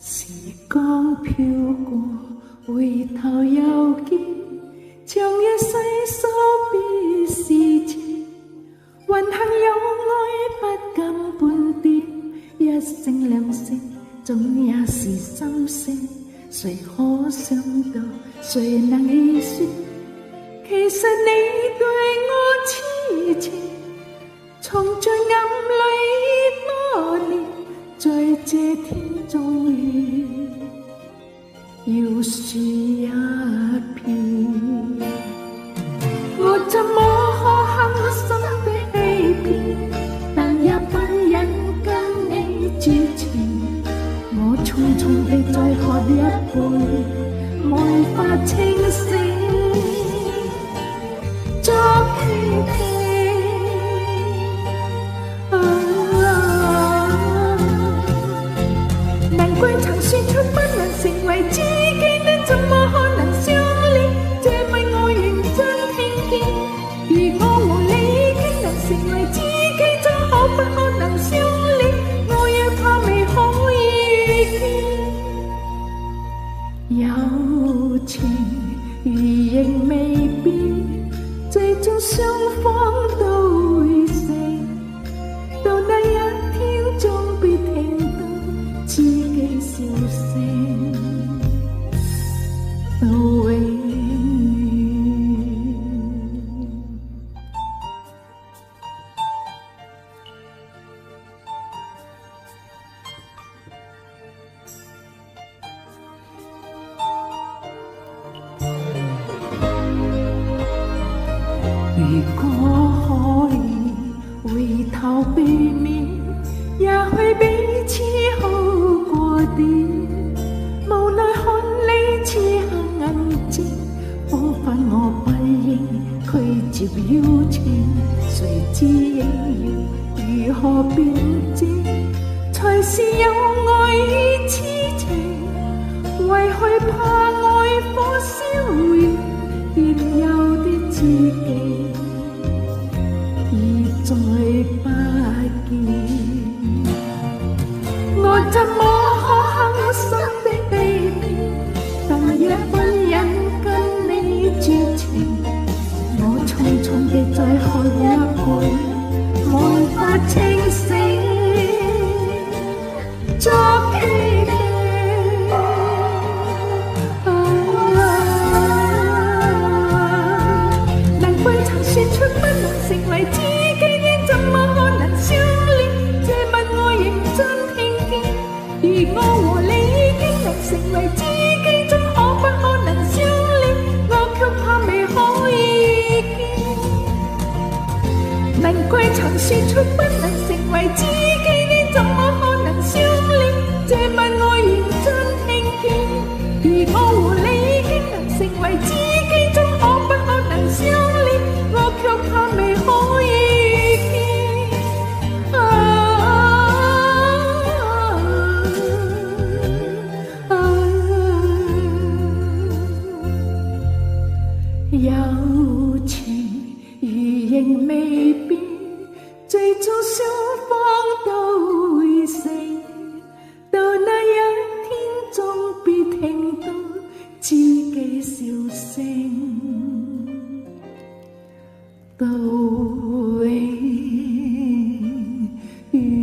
時光飄過，回頭又見，長夜細數別時前，雲行有愛不敢半點，一聲兩聲總也是心聲，誰可想到，誰能預算，其實你對我癡情，藏在暗裏多年，在這天終於要樹一片，我怎麼可狠心的欺騙，但也不忍跟你絕情，我匆匆地再喝一杯，沒法清醒，作決定。曾說出不能成為知己的，怎麼可能相戀？這晚我認真聽見，如我和你已經能成為知己，怎可不可能相戀？我也怕未可以遇見，有情如仍未變，最終雙方都會死，到那一天終必聽到知己笑聲到永遠。如果可以回頭避免，也許彼此好過點，無奈看你此刻安靜，彷彿我不應拒絕邀請，誰知應要如何辯證，才是有愛與痴情，為害怕愛火燒完，現有的知己已再不見。我怎麼可狠心的欺騙，但也不忍跟你絕情，我匆匆地再喝一杯，沒法清醒，作決定。難怪曾說出不能成為知己的，怎麼可能相戀？這晚我認真聽見，如我和你已經能成為知己，怎可不可能相戀？我卻怕未可以遇見，難怪曾說出不能成為知己的，怎麼可能相戀？這晚我認真聽見，如我和你已經能成為知己，怎可不可能相戀？我卻怕未可以有情如仍未變，最終雙方都會死，到那一天終必聽到知己笑聲到永遠。